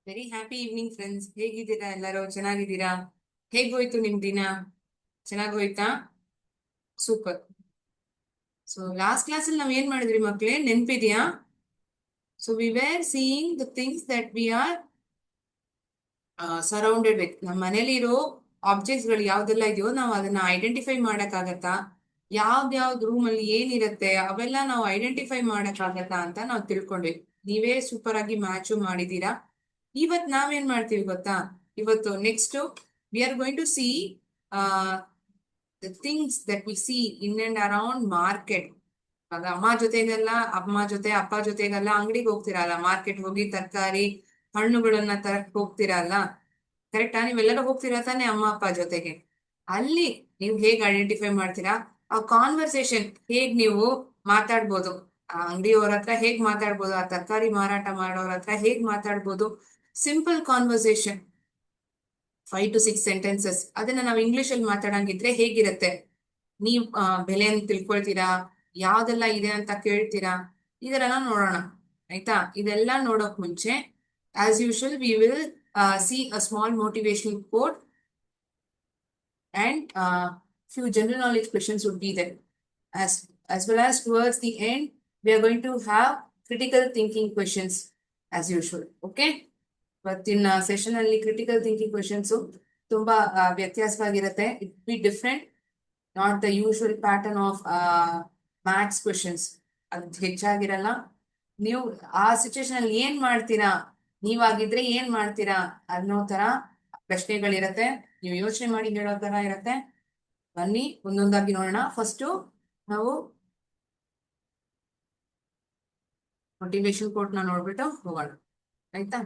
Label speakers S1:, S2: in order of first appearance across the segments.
S1: Very happy evening friends. ಹೇಗಿದ್ದೀರಾ ಎಲ್ಲರೂ? ಚೆನ್ನಾಗಿದ್ದೀರಾ? ಹೇಗೋಯ್ತು ನಿಮ್ ದಿನ? ಚೆನ್ನಾಗೋಯ್ತಾ? ಸೂಪರ್. ಸೊ ಲಾಸ್ಟ್ ಕ್ಲಾಸಲ್ಲಿ ನಾವ್ ಏನ್ ಮಾಡಿದ್ರಿ ಮಕ್ಳೇ, ನೆನ್ಪಿದ್ಯಾ? So we were seeing the things that we are surrounded with. ನಮ್ಮ ಮನೇಲಿ ಇರೋ ಆಬ್ಜೆಕ್ಟ್ಸ್ ಗಳು ಯಾವ್ದೆಲ್ಲ ಇದೆಯೋ ನಾವು ಅದನ್ನ ಐಡೆಂಟಿಫೈ ಮಾಡಕ್ಕಾಗತ್ತಾ? ಯಾವ್ದ್ ರೂಮ್ ಅಲ್ಲಿ ಏನಿರತ್ತೆ ಅವೆಲ್ಲ ನಾವು ಐಡೆಂಟಿಫೈ ಮಾಡಕ್ಕಾಗತ್ತಾ ಅಂತ ನಾವು ತಿಳ್ಕೊಂಡ್ವಿ. ನೀವೇ ಸೂಪರ್ ಆಗಿ ಮ್ಯಾಚು ಮಾಡಿದೀರಾ. ಇವತ್ ನಾವೇನ್ ಮಾಡ್ತೀವಿ ಗೊತ್ತಾ? ಇವತ್ತು next we are going to see the things that we see in and around market. ಆಗ ಅಮ್ಮ ಜೊತೆ ಅಪ್ಪ ಜೊತೆಗೆಲ್ಲ ಅಂಗಡಿಗೆ ಹೋಗ್ತಿರಲ್ಲ, ಮಾರ್ಕೆಟ್ ಹೋಗಿ ತರಕಾರಿ ಹಣ್ಣುಗಳನ್ನ ತರಕ್ ಹೋಗ್ತಿರಲ್ಲ. ಕರೆಕ್ಟಾ? ನೀವೆಲ್ಲರೂ ಹೋಗ್ತೀರಾ ತಾನೇ ಅಮ್ಮ ಅಪ್ಪ ಜೊತೆಗೆ? ಅಲ್ಲಿ ನೀವು ಹೇಗ್ ಐಡೆಂಟಿಫೈ ಮಾಡ್ತೀರಾ? ಆ ಕಾನ್ವರ್ಸೇಷನ್ ಹೇಗ್ ನೀವು ಮಾತಾಡ್ಬೋದು, ಆ ಅಂಗಡಿಯವ್ರ ಹತ್ರ ಹೇಗ್ ಮಾತಾಡ್ಬೋದು, ಆ ತರಕಾರಿ ಮಾರಾಟ ಮಾಡೋರ ಹತ್ರ ಹೇಗ್ ಮಾತಾಡ್ಬೋದು. ಸಿಂಪಲ್ ಕಾನ್ವರ್ಸೇಷನ್, 5 to 6 sentences, ಅದನ್ನ ನಾವು ಇಂಗ್ಲಿಷ್ ಅಲ್ಲಿ ಮಾತಾಡಂಗಿದ್ರೆ ಹೇಗಿರತ್ತೆ? ನೀವ್ ಬೆಲೆಯನ್ನು ತಿಳ್ಕೊಳ್ತೀರಾ, ಯಾವ್ದೆಲ್ಲ ಇದೆ ಅಂತ ಕೇಳ್ತೀರಾ, ಇದೆಲ್ಲ ನೋಡೋಣ. ಆಯ್ತಾ? ಇದೆಲ್ಲ ನೋಡೋಕ್ ಮುಂಚೆ as usual we will see a small motivational quote and few general knowledge questions would be there. As well as towards the end, we are going to have critical thinking questions as usual. Okay? ಇವತ್ತಿನ session ಅಲ್ಲಿ critical thinking questions ತುಂಬಾ ವ್ಯತ್ಯಾಸವಾಗಿರುತ್ತೆ. It be different, not the usual pattern of maths questions. ಅದು ಹೆಚ್ಚಾಗಿರಲ್ಲ. ನೀವು ಆ situation ಅಲ್ಲಿ ಏನ್ ಮಾಡ್ತೀರಾ, ನೀವಾಗಿದ್ರೆ ಏನ್ ಮಾಡ್ತೀರಾ ಅನ್ನೋ ತರ ಪ್ರಶ್ನೆಗಳಿರತ್ತೆ. ನೀವು ಯೋಚನೆ ಮಾಡಿ ಹೇಳೋ ತರ ಇರತ್ತೆ. ಬನ್ನಿ ಒಂದೊಂದಾಗಿ ನೋಡೋಣ. ಫಸ್ಟ್ ನಾವು ಮೋಟಿವೇಶನ್ ಕೋಟ್ ನ ನೋಡ್ಬಿಟ್ಟು ಹೋಗೋಣ. ಆಯ್ತಾ?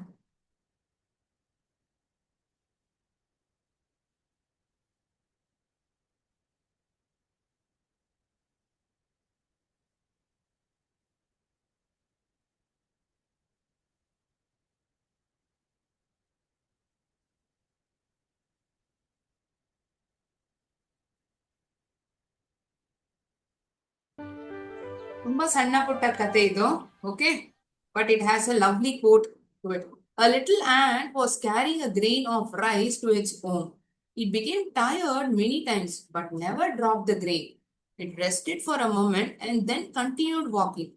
S1: ತುಂಬಾ ಸಣ್ಣ ಪುಟ್ಟ ಕತೆ ಇದು. Okay, but it has a lovely quote to it. A little ant was carrying a grain of rice to its home. It became tired many times, but never dropped the grain. It rested for a moment and then continued walking.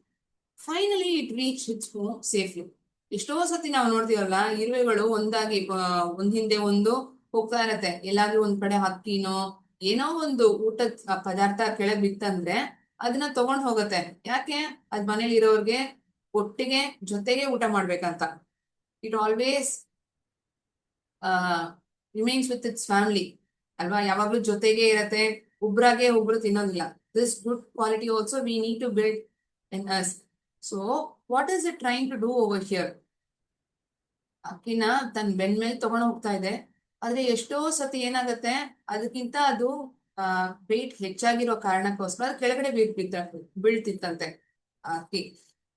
S1: Finally, it reached its home safely. ಎಷ್ಟೋ ಸತಿ ನಾವು ನೋಡ್ತೀವಲ್ಲ, ಇರುವೆಗಳು ಒಂದಾಗಿ ಒಂದ್ ಹಿಂದೆ ಒಂದು ಹೋಗ್ತಾ ಇರತ್ತೆ. ಎಲ್ಲಾದ್ರೂ ಒಂದ್ ಕಡೆ ಹಕ್ಕಿನೋ ಏನೋ ಒಂದು ಊಟದ ಪದಾರ್ಥ ಕೆಳಗ್ ಬಿತ್ತಂದ್ರೆ ಅದನ್ನ ತಗೊಂಡ್ ಹೋಗತ್ತೆ. ಯಾಕೆ? ಅದ್ ಮನೇಲಿ ಇರೋರ್ಗೆ ಒಟ್ಟಿಗೆ ಜೊತೆಗೆ ಊಟ ಮಾಡ್ಬೇಕಂತ. It always remains with its family ಅಲ್ವಾ? ಯಾವಾಗ್ಲೂ ಜೊತೆಗೆ ಇರತ್ತೆ, ಒಬ್ರಾಗೆ ಒಬ್ರು ತಿನ್ನೋದಿಲ್ಲ. This good quality also we need to build in us. So what is it trying to do over here? ಅಕ್ಕಿನ ತನ್ನ ಬೆನ್ ಮೇಲೆ ತಗೊಂಡು ಹೋಗ್ತಾ ಇದೆ. ಆದ್ರೆ ಎಷ್ಟೋ ಸತಿ ಏನಾಗತ್ತೆ, ಅದಕ್ಕಿಂತ ಅದು ವೇಟ್ ಹೆಚ್ಚಾಗಿರೋ ಕಾರಣಕ್ಕೋಸ್ಕರ ಕೆಳಗಡೆ ಬೀಳ್ತಿತ್ತಂತೆ ಅಕ್ಕಿ.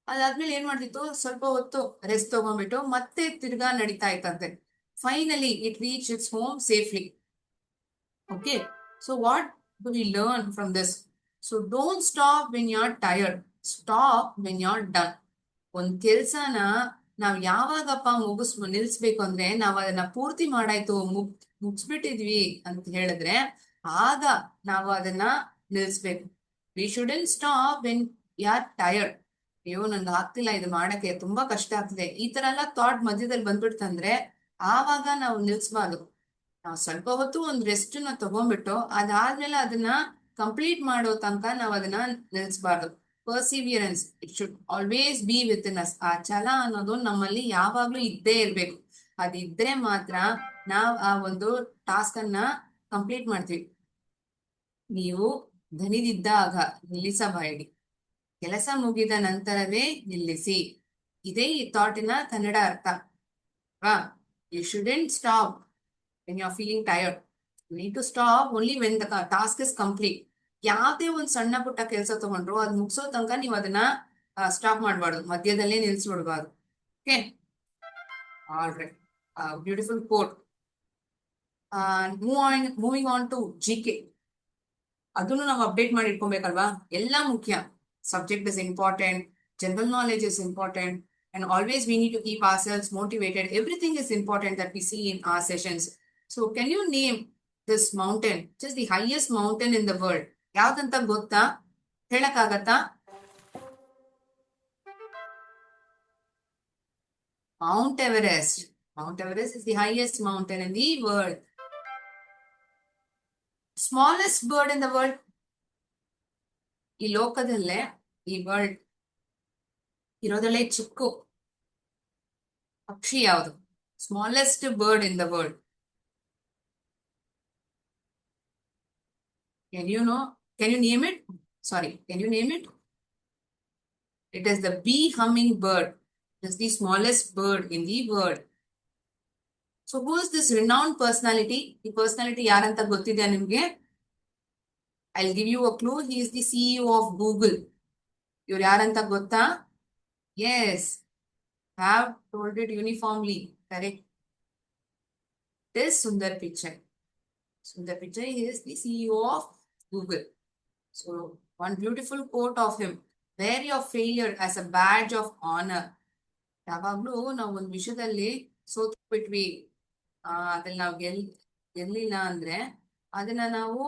S1: ಅದಾದ್ಮೇಲೆ ಏನ್ ಮಾಡ್ತಿತ್ತು, ಸ್ವಲ್ಪ ಹೊತ್ತು ರೆಸ್ಟ್ ತಗೊಂಡ್ಬಿಟ್ಟು ಮತ್ತೆ ತಿರ್ಗಾ ನಡೀತಾ ಇತ್ತಂತೆ. Finally it reach its home safely. Okay, so what do we learn from this? So don't stop when you are tired, stop when you are done. ಒಂದ್ ಕೆಲ್ಸನ ನಾವ್ ಯಾವಾಗಪ್ಪ ನಿಲ್ಸ್ಬೇಕು ಅಂದ್ರೆ, ನಾವ್ ಅದನ್ನ ಪೂರ್ತಿ ಮಾಡಾಯ್ತು, ಮುಗಿಸ್ಬಿಟ್ಟಿದ್ವಿ ಅಂತ ಹೇಳಿದ್ರೆ ಆಗ ನಾವು ಅದನ್ನ ನಿಲ್ಸ್ಬೇಕು. We shouldn't stop when you are tired. ಅಯ್ಯೋ ನನ್ಗೆ ಆಗ್ತಿಲ್ಲ ಇದು ಮಾಡಕ್ಕೆ, ತುಂಬಾ ಕಷ್ಟ ಆಗ್ತಿದೆ, ಈ ತರ ಎಲ್ಲ ಥಾಟ್ ಮಧ್ಯದಲ್ಲಿ ಬಂದ್ಬಿಡ್ತಂದ್ರೆ ಆವಾಗ ನಾವು ನಿಲ್ಸ್ಬಾರ್ದು. ನಾವು ಸ್ವಲ್ಪ ಹೊತ್ತು ಒಂದ್ ರೆಸ್ಟ್ ನ ತಗೊಂಡ್ಬಿಟ್ಟು ಅದಾದ್ಮೇಲೆ ಅದನ್ನ ಕಂಪ್ಲೀಟ್ ಮಾಡೋ ತನಕ ನಾವ್ ಅದನ್ನ ನಿಲ್ಸ್ಬಾರ್ದು. Perseverance, it should always be within us. ಆ ಛಲ ಅನ್ನೋದು ನಮ್ಮಲ್ಲಿ ಯಾವಾಗ್ಲೂ ಇದ್ದೇ ಇರ್ಬೇಕು. ಅದಿದ್ರೆ ಮಾತ್ರ ನಾವ್ ಆ ಒಂದು ಟಾಸ್ಕ್ ಅನ್ನ ಕಂಪ್ಲೀಟ್ ಮಾಡ್ತೀವಿ. ನೀವು ದಣಿದಿದ್ದಾಗ ನಿಲ್ಲಿಸಬೇಡಿ, ಕೆಲಸ ಮುಗಿದ ನಂತರವೇ ನಿಲ್ಲಿಸಿ. ಇದೇ ಈ ಥಾಟಿನ ಕನ್ನಡ ಅರ್ಥ. You shouldn't stop when you are feeling tired. You need to stop only when the task is complete. ಯಾವ್ದೇ ಒಂದ್ ಸಣ್ಣ ಪುಟ್ಟ ಕೆಲಸ ತಗೊಂಡ್ರು ಅದ್ ಮುಗಿಸೋ ತನಕ ನೀವು ಅದನ್ನ ಸ್ಟಾಪ್ ಮಾಡ್ಬಾರ್ದು, ಮಧ್ಯದಲ್ಲೇ ನಿಲ್ಸ್ಬಿಡ್ಬಾರ್ದು. Okay, alright, beautiful quote. Moving on to GK. ಅದನ್ನು ನಾವು ಅಪ್ಡೇಟ್ ಮಾಡಿ ಇಟ್ಕೊಬೇಕಲ್ವಾ? ಎಲ್ಲ ಮುಖ್ಯ. Subject is important, general knowledge is important, And always we need to keep ourselves motivated. Everything is important that we see in our sessions. So can you name this mountain, just the highest mountain in the world? ಯಾವ್ದಂತ ಗೊತ್ತಾ? ಹೇಳಕ್ಕಾಗತ್ತಾ? Mount Everest. Mount Everest is the highest mountain in the world. Smallest bird in the world. ಈ ಲೋಕದಲ್ಲೇ ಈ world ಇರೋದಲ್ಲೇ ಚಿಕ್ಕ ಪಕ್ಷಿ ಯಾವುದು? Smallest bird in the world. Can you know? Can you name it? Sorry, can you name it? It is the bee hummingbird. It is the smallest bird in the world. So who is this renowned personality? The personality ಯಾರಂತ ಗೊತ್ತಿದೆ ನಿಮ್ಗೆ? I'll give you a clue. He is the CEO of Google. ಇವ್ರು ಯಾರಂತ ಗೊತ್ತಾ? Yes, have told it uniformly. Correct. It is Sundar Pichai. Sundar Pichai is the CEO of Google. So one beautiful quote of him: wear your failure as a badge of honor. ಯಾವಾಗ್ಲೂ ನಾವು ಒಂದು ವಿಷಯದಲ್ಲಿ ಸೋತು ಬಿಟ್ವಿ, ಅದ್ರಲ್ಲಿ ನಾವು ಗೆಲ್ಲಿಲ್ಲ ಅಂದ್ರೆ ಅದನ್ನ ನಾವು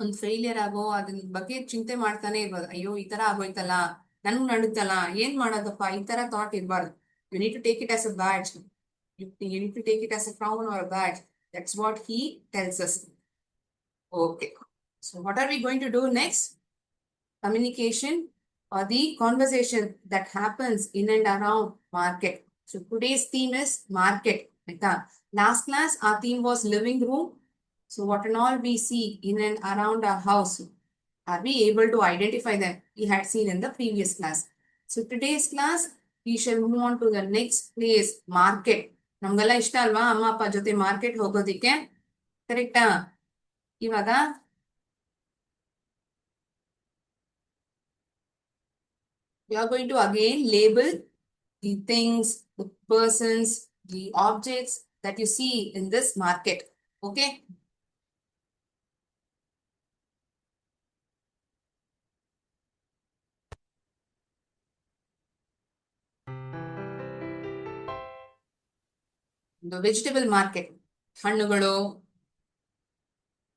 S1: ಒಂದು ಫೇಲಿಯರ್ ಆಗೋ ಅದ್ರ ಬಗ್ಗೆ ಚಿಂತೆ ಮಾಡ್ತಾನೆ ಇರ್ಬೋದು. ಅಯ್ಯೋ ಈ ತರ ಆಗೋಯ್ತಲ್ಲ, ನನ್ಗ್ ನಡುತ್ತಲ್ಲ, ಏನ್ ಮಾಡೋದಪ್ಪ, ಈ ತರ ಥಾಟ್ ಇರ್ಬಾರ್ದು. You need to take it as a badge. You need to take it as a crown or a badge. That's what he tells us. Okay. So what are we going to do next? Communication or the conversation that happens in and around market. So today's theme is market. Last class our theme was living room. So what and all we see in and around our house, are we able to identify them? We had seen in the previous class. So today's class we shall move on to the next place, market. ನಮ್ಗೆಲ್ಲ ಇಷ್ಟ ಅಲ್ವಾ ಅಮ್ಮ ಅಪ್ಪ ಜೊತೆ market ಹೋಗೋದಿಕ್ಕೆ? ಕರೆಕ್ಟಾ? ಇವಾಗ we are going to again label the things, the persons, the objects that you see in this market. Okay. The vegetable market. ಹಣ್ಣುಗಳು,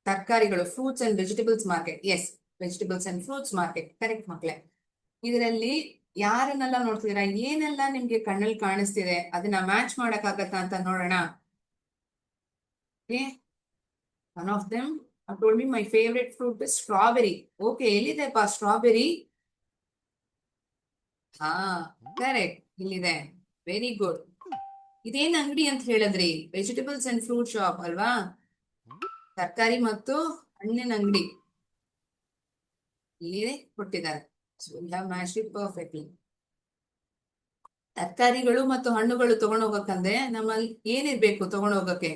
S1: ತರಕಾರಿಗಳು, fruits and vegetables market. Yes, vegetables and fruits market. Correct ಮಕ್ಳೆ. ಇದರಲ್ಲಿ ಯಾರನ್ನೆಲ್ಲ ನೋಡ್ತಿದ್ದೀರಾ, ಏನೆಲ್ಲ ನಿಮ್ಗೆ ಕಣ್ಣಲ್ಲಿ ಕಾಣಿಸ್ತಿದೆ, ಅದನ್ನ ಮ್ಯಾಚ್ ಮಾಡಕ್ ಆಗತ್ತಾ ಅಂತ ನೋಡೋಣ. One of them told me my favorite fruit is strawberry. Okay, ಎಲ್ಲಿದೆಪ್ಪ ಸ್ಟ್ರಾಬೆರಿ? ಹಾ, ಕರೆಕ್ಟ್, ಇಲ್ಲಿದೆ. Very good. ಇದೇನ್ ಅಂಗಡಿ ಅಂತ ಹೇಳಿದ್ರಿ? ವೆಜಿಟೇಬಲ್ಸ್ ಅಂಡ್ ಫ್ರೂಟ್ ಶಾಪ್ ಅಲ್ವಾ? ತರಕಾರಿ ಮತ್ತು ಹಣ್ಣಿನ ಅಂಗಡಿ ಇಲ್ಲಿ ಕೊಟ್ಟಿದ್ದಾರೆ. So we have matched it perfectly. ತರಕಾರಿಗಳು ಮತ್ತು ಹಣ್ಣುಗಳು ತಗೊಂಡ್ ಹೋಗಕ್ಕಂದ್ರೆ ನಮ್ಮಲ್ಲಿ ಏನಿರ್ಬೇಕು ತಗೊಂಡ್ ಹೋಗಕ್ಕೆ?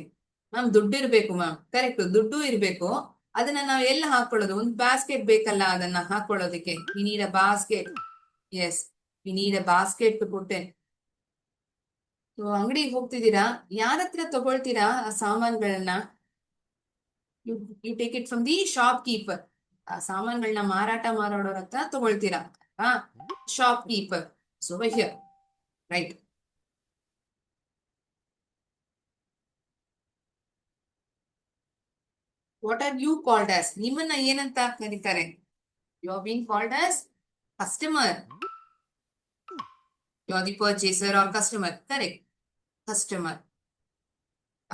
S1: ಮ್ಯಾಮ್ ದುಡ್ಡು ಇರ್ಬೇಕು ಮ್ಯಾಮ್. ಕರೆಕ್ಟ್, ದುಡ್ಡು ಇರ್ಬೇಕು. ಅದನ್ನ ನಾವು ಎಲ್ಲ ಹಾಕೊಳ್ಳೋದು? ಒಂದು ಬಾಸ್ಕೆಟ್ ಬೇಕಲ್ಲ ಅದನ್ನ ಹಾಕೊಳ್ಳೋದಕ್ಕೆ. We need a basket. Yes, we need a basket to put in. So ಅಂಗಡಿಗೆ ಹೋಗ್ತಿದ್ದೀರಾ, ಯಾರ ಹತ್ರ ತಗೊಳ್ತೀರಾ ಆ ಸಾಮಾನುಗಳನ್ನ? You take it from the shopkeeper. ಆ ಸಾಮಾನುಗಳನ್ನ ಮಾರಾಟ ಮಾಡೋರ ಹತ್ರ ತಗೊಳ್ತೀರಾ, shopkeeper. So here, right. What are you called as? ನಿಮ್ಮನ್ನ ಏನಂತ ಕರೀತಾರೆ? You are being called as customer. You are the purchaser or customer. Correct, customer.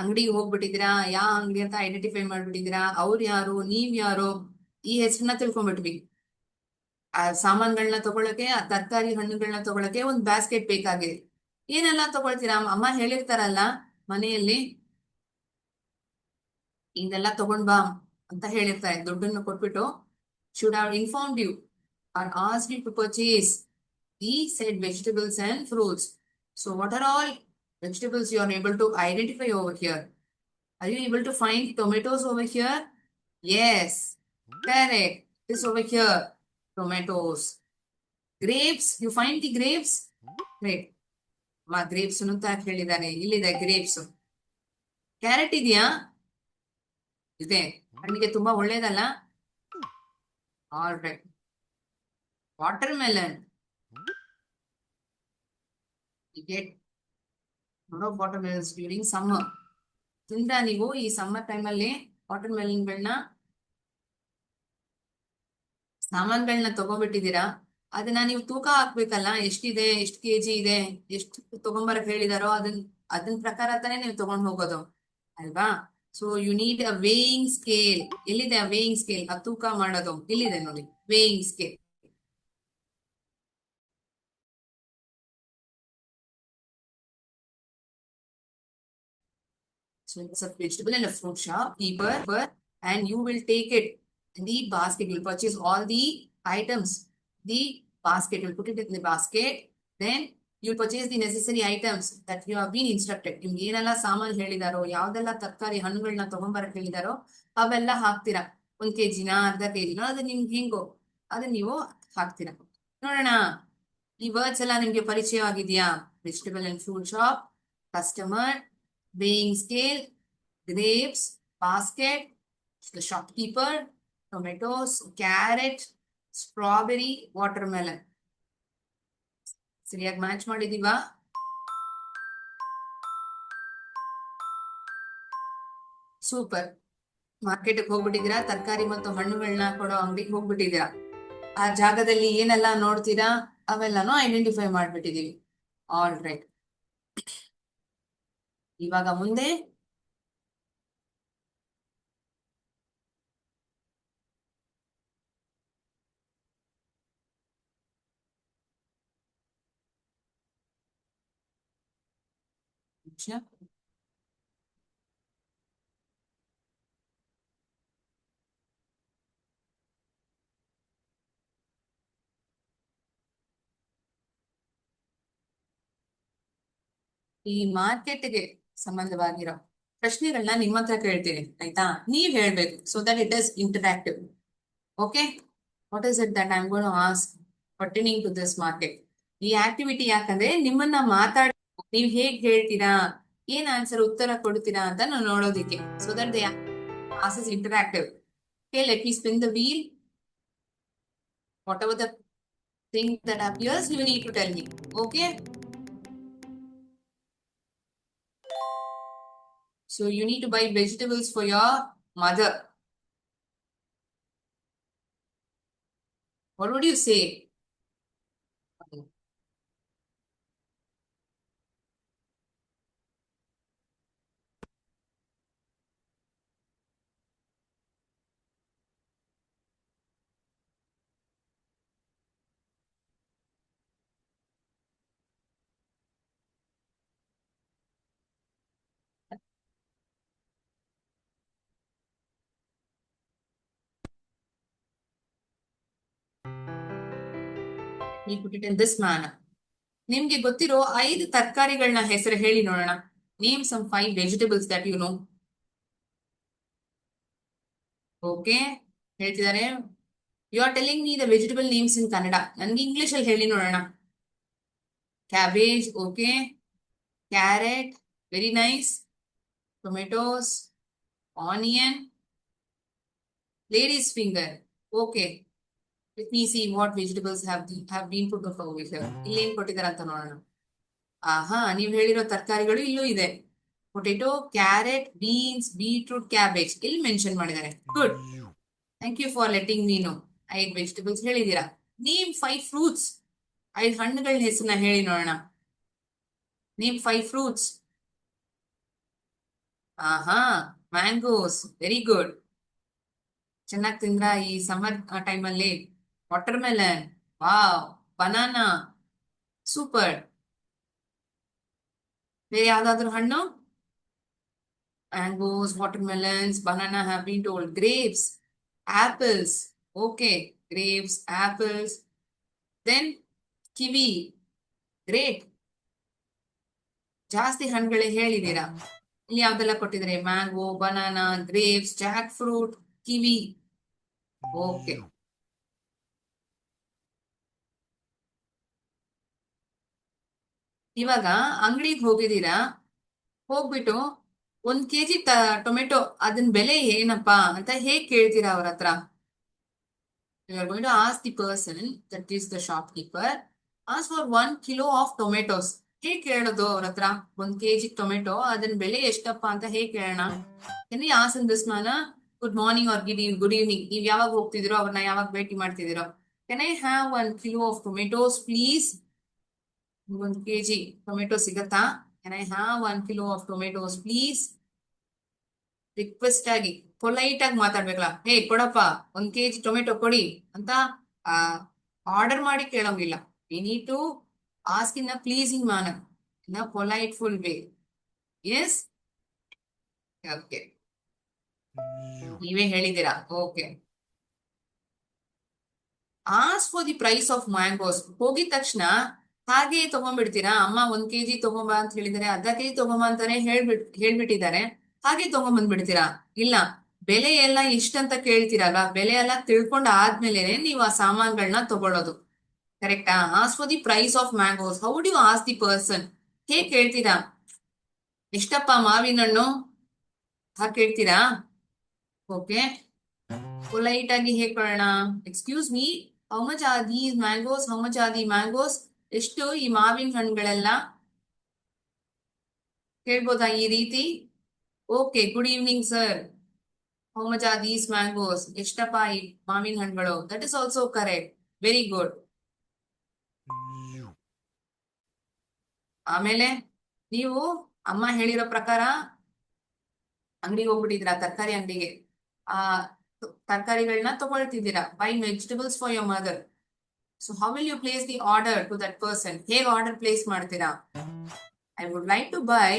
S1: ಅಂಗಡಿಗೆ ಹೋಗ್ಬಿಟ್ಟಿದ್ದೀರಾ, ಯಾವ ಅಂಗಡಿ ಅಂತ ಐಡೆಂಟಿಫೈ ಮಾಡ್ಬಿಟ್ಟಿದ್ದೀರಾ. ಅವ್ರು ಯಾರು, ನೀವ್ ಯಾರು, ಈ ಹೆಸರನ್ನ ತಿಳ್ಕೊಂಡ್ಬಿಟ್ವಿ. ಆ ಸಾಮಾನುಗಳನ್ನ ತಗೊಳಕ್ಕೆ, ಆ ತರಕಾರಿ ಹಣ್ಣುಗಳನ್ನ ತಗೊಳಕ್ಕೆ ಒಂದು ಬ್ಯಾಸ್ಕೆಟ್ ಬೇಕಾಗಿದೆ. ಏನೆಲ್ಲ ತಗೊಳ್ತೀರಾ? ಅಮ್ಮ ಹೇಳಿರ್ತಾರಲ್ಲ ಮನೆಯಲ್ಲಿ, ಇದೆಲ್ಲ ತಗೊಂಡ್ ಬಾ ಅಂತ ಹೇಳಿರ್ತಾರೆ. ದುಡ್ಡನ್ನು ಕೊಟ್ಬಿಟ್ಟು, should have informed you or asked you to purchase these said vegetables and fruits. So what are all vegetables you are able to identify over here? Are you able to find tomatoes over here? Yes, correct. This over here, tomatoes. Grapes, you find the grapes? Great. Ma grapes ಅಂತ ಹೇಳಿದಾನೆ. ಇಲ್ಲಿದೆ grapes. Carrot ಇದೆಯಾ? ಇದೆ, ಕಣ್ಣಿಗೆ ತುಂಬಾ ಒಳ್ಳೇದಲ್ಲ. All right. Water melon. You get lot of watermelons during summer. ತಿಂದ ನೀವು ಈ ಸಮ್ಮರ್ ಟೈಮಲ್ಲಿ ವಾಟರ್ ಮೆಲನ್ಗಳನ್ನ ಸಾಮಾನ್ಗಳನ್ನ ತಗೊಂಡ್ಬಿಟ್ಟಿದ್ದೀರಾ, ಅದನ್ನ ನೀವು ತೂಕ ಹಾಕ್ಬೇಕಲ್ಲ, ಎಷ್ಟಿದೆ, ಎಷ್ಟು ಕೆಜಿ ಇದೆ, ಎಷ್ಟು ತಗೊಂಬರಕ್ ಹೇಳಿದಾರೋ ಅದನ್ನ ಪ್ರಕಾರ ತಾನೇ ನೀವು ತಗೊಂಡ್ ಹೋಗೋದು ಅಲ್ವಾ. So you need a weighing scale. ಎಲ್ಲಿದೆ ಆ ವೇಯಿಂಗ್ ಸ್ಕೇಲ್? ಆ ತೂಕ ಮಾಡೋದು ಇಲ್ಲಿದೆ ನೋಡಿ, weighing scale. So it's a vegetable and a fruit shop keeper, and you will take it in the basket. You'll purchase all the items. The basket, you'll put it in the basket. Then you'll purchase the necessary items that you have been instructed. ನಿಮ್ಗೆ ಏನೆಲ್ಲ ಸಾಮಾನು ಹೇಳಿದಾರೋ, ಯಾವ್ದೆಲ್ಲ ತರಕಾರಿ ಹಣ್ಣುಗಳನ್ನ ತಗೊಂಬರಕ್ ಹೇಳಿದಾರೋ ಅವೆಲ್ಲ ಹಾಕ್ತೀರಾ. 1 kg ಅರ್ಧ kg ಅದು ನಿಮ್ಗೆ ಹೆಂಗೋ ಅದನ್ನ ನೀವು ಹಾಕ್ತೀರಾ. ನೋಡೋಣ, ಈ ವರ್ಡ್ಸ್ ಎಲ್ಲ ನಿಮ್ಗೆ ಪರಿಚಯವಾಗಿದೆಯಾ? Vegetable and fruit shop, customer, weighing scale, grapes, basket, the shopkeeper, tomatoes, carrot, strawberry, watermelon. ಸರಿಯಾಗಿ ಮ್ಯಾಚ್ ಮಾಡಿದೀವಾ? ಸೂಪರ್. ಮಾರ್ಕೆಟ್ಗೆ ಹೋಗ್ಬಿಟ್ಟಿದ್ದೀರಾ, ತರಕಾರಿ ಮತ್ತು ಹಣ್ಣುಗಳನ್ನ ಕೊಡೋ ಅಂಗಡಿಗೆ ಹೋಗ್ಬಿಟ್ಟಿದ್ದೀರಾ. ಆ ಜಾಗದಲ್ಲಿ ಏನೆಲ್ಲ ನೋಡ್ತೀರಾ ಅವೆಲ್ಲಾನು ಐಡೆಂಟಿಫೈ ಮಾಡ್ಬಿಟ್ಟಿದೀವಿ. All right. ಇವಾಗ ಮುಂದೆ ಈ ಮಾರ್ಕೆಟ್ಗೆ ಸಂಬಂಧವಾಗಿರೋ ಪ್ರಶ್ನೆಗಳನ್ನ ನಿಮ್ಮ ಹತ್ರ ಕೇಳ್ತೀನಿ, ಆಯ್ತಾ? ನೀವ್ ಹೇಳ್ಬೇಕು, so that it is interactive. Okay, what is it that I am gonna ask pertaining to this market? ಈ ಆಕ್ಟಿವಿಟಿ ಯಾಕಂದ್ರೆ ನಿಮ್ಮನ್ನ ಮಾತಾಡ, ನೀವ್ ಹೇಗ್ ಹೇಳ್ತೀರಾ, ಏನ್ ಆನ್ಸರ್ ಉತ್ತರ ಕೊಡ್ತೀರಾ ಅಂತ ನಾವು ನೋಡೋದಿಕ್ಕೆ. So that they as is interactive. Okay, let me spin the wheel. Whatever the thing that appears, you need to tell me. Okay. So you need to buy vegetables for your mother. What would you say? We put it in this manner. ನಿಮ್ಗೆ ಗೊತ್ತಿರೋ 5 ತರಕಾರಿಗಳನ್ನ ಹೆಸರು ಹೇಳಿ ನೋಡೋಣ. Name some 5 vegetables that you know. Okay, ಹೇಳ್ತಿದ್ದಾರೆ. You are telling me the vegetable names in Kannada. ನನ್ಗೆ English ಅಲ್ಲಿ ಹೇಳಿ ನೋಡೋಣ. Cabbage, okay. Carrot, very nice. Tomatoes, onion, lady's finger, okay. Let me see what vegetables have been put up over here. ಇಲ್ಲೇನ್ ಕೊಟ್ಟಿದ್ದಾರೆ ಅಂತ ನೋಡೋಣ. ಆಹಾ, ನೀವ್ ಹೇಳಿರೋ ತರಕಾರಿಗಳು ಇಲ್ಲೂ ಇದೆ. Potato, carrot, beans, beetroot, cabbage ಇಲ್ಲಿ ಮೆನ್ಷನ್ ಮಾಡಿದ್ದಾರೆ. Good, thank you for letting me know. 5 vegetables ಹೇಳಿದೀರಾ. Name 5 fruits. 5 ಹಣ್ಣುಗಳ ಹೆಸರನ್ನ ಹೇಳಿ ನೋಡೋಣ. Name 5 fruits. ಆಹಾ, ಮ್ಯಾಂಗೋಸ್, ವೆರಿ ಗುಡ್. ಚೆನ್ನಾಗಿ ತಿಂದ್ರ ಈ ಸಮ್ಮರ್ ಟೈಮಲ್ಲಿ? Watermelon, wow. Banana, super. ಬೇರೆ ಯಾವ್ದಾದ್ರು ಹಣ್ಣು? Mangoes, watermelons, banana have been told. Grapes, apples, okay. Grapes, apples. Then kiwi, great. ಜಾಸ್ತಿ ಹಣ್ಣುಗಳೇ ಹೇಳಿದೀರಾ. ಇಲ್ಲಿ ಯಾವ್ದೆಲ್ಲ ಕೊಟ್ಟಿದ್ದಾರೆ? Mango, banana, grapes, jackfruit, kiwi, okay. ಇವಾಗ ಅಂಗಡಿಗೆ ಹೋಗಿದ್ದೀರಾ, ಹೋಗ್ಬಿಟ್ಟು 1 kg ಟೊಮೆಟೊ ಅದನ್ ಬೆಲೆ ಏನಪ್ಪಾ ಅಂತ ಹೇಗ್ ಕೇಳ್ತೀರಾ ಅವ್ರ ಹತ್ರ? You are going to ask the person, that is the shopkeeper, ask for 1 kilo of tomatoes. ಹೇಗ್ ಕೇಳೋದು ಅವ್ರ ಹತ್ರ? 1 kg ಟೊಮೆಟೊ, ಅದನ್ನ ಬೆಲೆ ಎಷ್ಟಪ್ಪ ಅಂತ ಹೇಗ್ ಕೇಳೋಣ? Any as in this manner, good morning or good evening, ನೀವ್ ಯಾವಾಗ ಹೋಗ್ತಿದಿರೋ, ಅವ್ರನ್ನ ಯಾವಾಗ ಭೇಟಿ ಮಾಡ್ತಿದಿರೋ, can I have 1 kilo of tomatoes please? 1 kg tomato ಸಿಗತ್ತಾ? Can I have 1 kilo of tomatoes please? Request ಆಗಿ, ಪೊಲೈಟ್ ಆಗಿ ಮಾತಾಡ್ಬೇಕಲ್ಲ, ಹೇ ಕೊಡಪ್ಪ 1 kg ಟೊಮೆಟೊ ಕೊಡಿ ಅಂತ ಆರ್ಡರ್ ಮಾಡಿ ಕೇಳೋಂಗಿಲ್ಲ. We need to ask in a pleasing manner, in a politeful way. Yes, okay, ನೀವೇ ಹೇಳಿದ್ದೀರಾ. Okay, ask for the price of mangoes. ಹೋಗಿದ ತಕ್ಷಣ ಹಾಗೆ ತಗೊಂಡ್ಬಿಡ್ತೀರಾ? ಅಮ್ಮ 1 kg ತಗೊಂಬ ಅಂತ ಹೇಳಿದಾರೆ, ಅರ್ಧ 1 kg ತಗೊಂಬ ಅಂತಾನೆ ಹೇಳ್ಬಿಟ್ಟಿದ್ದಾರೆ, ಹಾಗೆ ತಗೊಂಡ್ಬಂದ್ಬಿಡ್ತೀರಾ? ಇಲ್ಲ, ಬೆಲೆ ಎಲ್ಲ ಇಷ್ಟಂತ ಕೇಳ್ತೀರಲ್ಲ, ಬೆಲೆ ಎಲ್ಲ ತಿಳ್ಕೊಂಡ್ ಆದ್ಮೇಲೆ ನೀವು ಆ ಸಾಮಾನ್ಗಳನ್ನ ತಗೊಳ್ಳೋದು. ಕರೆಕ್ಟಾ? Ask for the price of mangoes. How do you ask the person? ಹೇಗ್ ಕೇಳ್ತೀರಾ? ಎಷ್ಟಪ್ಪ ಮಾವಿನ ಹಣ್ಣು ಹಾಗೆ ಕೇಳ್ತೀರಾ? ಓಕೆ, ಪೊಲೈಟ್ ಆಗಿ ಹೇಗ್ ಕೊಡೋಣ? Excuse me, how much are these mangoes? How much R the mangoes? ಎಷ್ಟು ಈ ಮಾವಿನ ಹಣ್ಣುಗಳೆಲ್ಲ? ಕೇಳ್ಬೋದಾ ಈ ರೀತಿ? Okay, good evening sir, how much are these mangoes? ಎಷ್ಟಪ್ಪ ಈ ಮಾವಿನ ಹಣ್ಣುಗಳು? That is also correct, very good. ಆಮೇಲೆ ನೀವು ಅಮ್ಮ ಹೇಳಿರೋ ಪ್ರಕಾರ ಅಂಗಡಿಗೆ ಹೋಗ್ಬಿಟ್ಟಿದ್ದೀರಾ, ತರಕಾರಿ ಅಂಗಡಿಗೆ. ಆ ತರಕಾರಿಗಳನ್ನ ತಗೊಳ್ತಿದ್ದೀರಾ, buy vegetables for your mother. So how will you place the order to that person? ಹೇಗೆ ಆರ್ಡರ್ ಪ್ಲೇಸ್ ಮಾಡ್ತೀರಾ? I would like to buy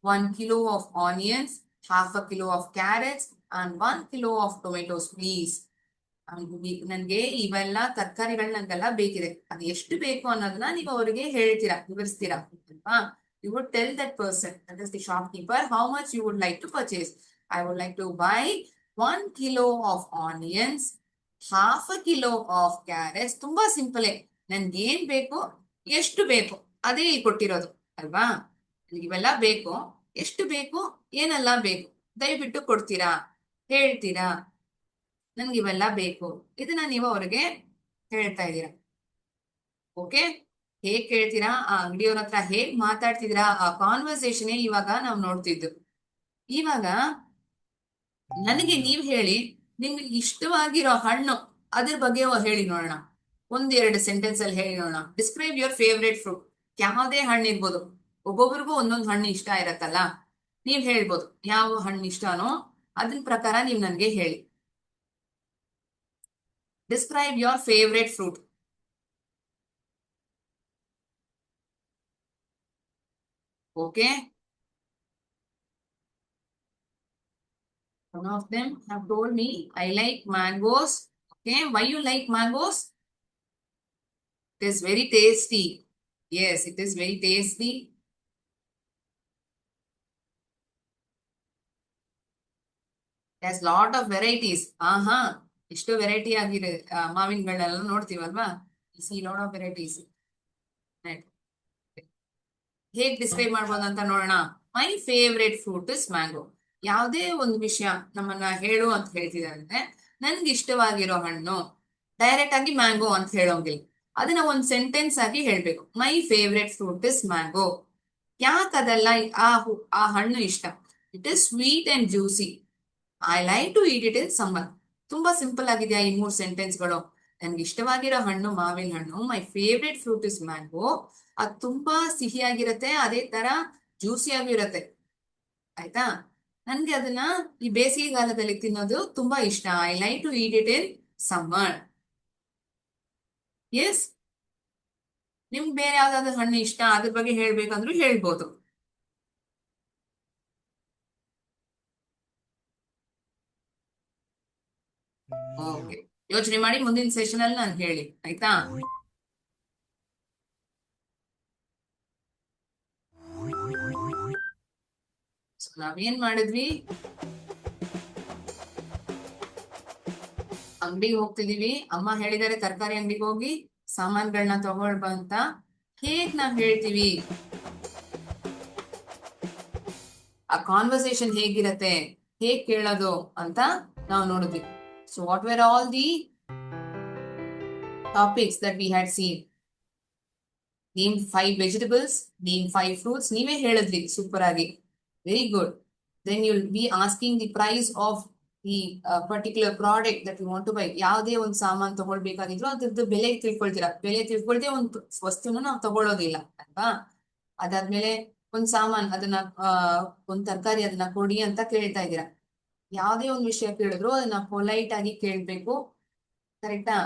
S1: 1 kilo of onions, half a kilo of carrots and 1 kilo of tomatoes please. ನನ್ಗೆ ಇವೆಲ್ಲ ತರಕಾರಿಗಳು ನಂಗೆಲ್ಲ ಬೇಕಿದೆ, ಅದು ಎಷ್ಟು ಬೇಕು ಅನ್ನೋದನ್ನ ನೀವು ಅವರಿಗೆ ಹೇಳ್ತೀರಾ, ವಿವರಿಸ್ತೀರಾ ಅಲ್ವಾ? You would tell that person, that is the shopkeeper, how much you would like to purchase. I would like to buy 1 kilo of onions, half a kilo of carrots. ತುಂಬಾ ಸಿಂಪಲ್. ನನ್ಗೆ ಏನ್ ಬೇಕು, ಎಷ್ಟು ಬೇಕು, ಅದೇ ಇಲ್ಲಿ ಕೊಟ್ಟಿರೋದು ಅಲ್ವಾ? ನನಗೆ ಇವೆಲ್ಲ ಬೇಕು, ಎಷ್ಟು ಬೇಕು, ಏನೆಲ್ಲ ಬೇಕು, ದಯವಿಟ್ಟು ಕೊಡ್ತೀರಾ, ಹೇಳ್ತೀರಾ? ನನ್ಗೆ ಇವೆಲ್ಲ ಬೇಕು, ಇದನ್ನ ನೀವು ಅವ್ರಿಗೆ ಹೇಳ್ತಾ ಇದ್ದೀರಾ. ಓಕೆ, ಹೇಗ್ ಕೇಳ್ತೀರಾ, ಆ ಅಂಗಡಿಯವ್ರ ಹತ್ರ ಹೇಗ್ ಮಾತಾಡ್ತಿದ್ದೀರಾ, ಆ ಕಾನ್ವರ್ಸೇಷನ್ ಇವಾಗ ನಾವು ನೋಡ್ತಿದ್ದು. ಇವಾಗ ನನಗೆ ನೀವ್ ಹೇಳಿ, ನಿಮ್ಗೆ ಇಷ್ಟವಾಗಿರೋ ಹಣ್ಣು ಅದ್ರ ಬಗ್ಗೆ ಹೇಳಿ ನೋಡೋಣ. 1-2 ಸೆಂಟೆನ್ಸ್ ಅಲ್ಲಿ ಹೇಳಿ ನೋಡೋಣ. Describe your favourite fruit. ಯಾವುದೇ ಹಣ್ಣು ಇರ್ಬೋದು, ಒಬ್ಬೊಬ್ರಿಗೂ ಒಂದೊಂದು ಹಣ್ಣು ಇಷ್ಟ ಇರತ್ತಲ್ಲ. ನೀವ್ ಹೇಳ್ಬೋದು ಯಾವ ಹಣ್ಣು ಇಷ್ಟನೋ ಅದ್ರ ಪ್ರಕಾರ ನೀವ್ ನನ್ಗೆ ಹೇಳಿ. Describe your favourite fruit. Okay, one of them have told me, I like mangoes. Okay, why you like mangoes? It is very tasty. Yes, it is very tasty. It has lot of varieties. Aha, ಇಷ್ಟು variety ಆಗಿದೆ ಮಾವಿನಗಳೆಲ್ಲ ನೋಡ್ತೀವಲ್ವಾ? See lot of varieties. ಹೇಗ್ describe ಮಾಡ್ಬೋದು ಅಂತ ನೋಡೋಣ. My favourite fruit is mango. ಯಾವುದೇ ಒಂದು ವಿಷಯ ನಮ್ಮನ್ನ ಹೇಳು ಅಂತ ಹೇಳ್ತಿದ್ದಾರೆ ಅಂದ್ರೆ, ನನ್ಗೆ ಇಷ್ಟವಾಗಿರೋ ಹಣ್ಣು, ಡೈರೆಕ್ಟ್ ಆಗಿ ಮ್ಯಾಂಗೋ ಅಂತ ಹೇಳೋಂಗಿಲ್ಲ, ಅದನ್ನ ಒಂದ್ ಸೆಂಟೆನ್ಸ್ ಆಗಿ ಹೇಳ್ಬೇಕು. My favourite fruit is mango. ಯಾಕದೆಲ್ಲ ಆ ಹಣ್ಣು ಇಷ್ಟ? It is sweet and juicy. I like to eat it in summer. ತುಂಬಾ ಸಿಂಪಲ್ ಆಗಿದೆಯಾ ಈ 3 ಸೆಂಟೆನ್ಸ್ಗಳು? ನನ್ಗೆ ಇಷ್ಟವಾಗಿರೋ ಹಣ್ಣು ಮಾವಿನ ಹಣ್ಣು, my favourite fruit is mango. ಅದು ತುಂಬಾ ಸಿಹಿಯಾಗಿರತ್ತೆ, ಅದೇ ತರ ಜ್ಯೂಸಿಯಾಗೂ ಇರತ್ತೆ. ಆಯ್ತಾ? ನನ್ಗೆ ಅದನ್ನ ಈ ಬೇಸಿಗೆಗಾಲದಲ್ಲಿ ತಿನ್ನೋದು ತುಂಬಾ ಇಷ್ಟ. I like to eat it in summer. Yes, ನಿಮ್ಗೆ ಬೇರೆ ಯಾವ್ದಾದ್ರು ಹಣ್ಣು ಇಷ್ಟ, ಅದ್ರ ಬಗ್ಗೆ ಹೇಳ್ಬೇಕಂದ್ರೂ ಹೇಳ್ಬೋದು. ಓಕೆ, ಯೋಚನೆ ಮಾಡಿ ಮುಂದಿನ ಸೆಷನ್ ಅಲ್ಲಿ ನಾನು ಹೇಳಿ, ಆಯ್ತಾ? ನಾವೇನ್ ಮಾಡಿದ್ವಿ, ಅಂಗಡಿಗೆ ಹೋಗ್ತಿದೀವಿ, ಅಮ್ಮ ಹೇಳಿದಾರೆ ತರಕಾರಿ ಅಂಗಡಿಗೆ ಹೋಗಿ ಸಾಮಾನ್ಗಳನ್ನ ತಗೊಳ್ಬ ಅಂತ. ಹೇಗ್ ನಾವ್ ಹೇಳ್ತೀವಿ, ಆ ಕಾನ್ವರ್ಸೇಷನ್ ಹೇಗಿರತ್ತೆ, ಹೇಗ್ ಕೇಳೋದು ಅಂತ ನಾವು ನೋಡಿದ್ವಿ. So what were all the topics that we had seen? Name 5 vegetables, name 5 fruits. ನೀವೇ ಹೇಳಿದ್ರಿ ಸೂಪರ್ ಆಗಿ. Very good. Then you will be asking the price of the particular product that you want to buy. ಯಾವುದೇ ಒಂದು ಸಾಮಾನು ತಗೊಳ್ಬೇಕಾಗಿದ್ರು ಅದ್ರದ್ದು ಬೆಲೆ ತಿಳ್ಕೊಳ್ತೀರಾ. ಬೆಲೆ ತಿಳ್ಕೊಳ್ದೆ ಒಂದು ವಸ್ತುನ ನಾವು ತಗೊಳ್ಳೋದಿಲ್ಲ ಅಲ್ವಾ. ಅದಾದ್ಮೇಲೆ ಒಂದ್ ಸಾಮಾನ್ ಅದನ್ನ ಒಂದ್ ತರಕಾರಿ ಅದನ್ನ ಕೊಡಿ ಅಂತ ಕೇಳ್ತಾ ಇದ್ದೀರಾ. ಯಾವುದೇ ಒಂದು ವಿಷಯ ಕೇಳಿದ್ರು ಅದನ್ನ ಪೊಲೈಟ್ ಆಗಿ ಕೇಳ್ಬೇಕು. ಕರೆಕ್ಟಾ?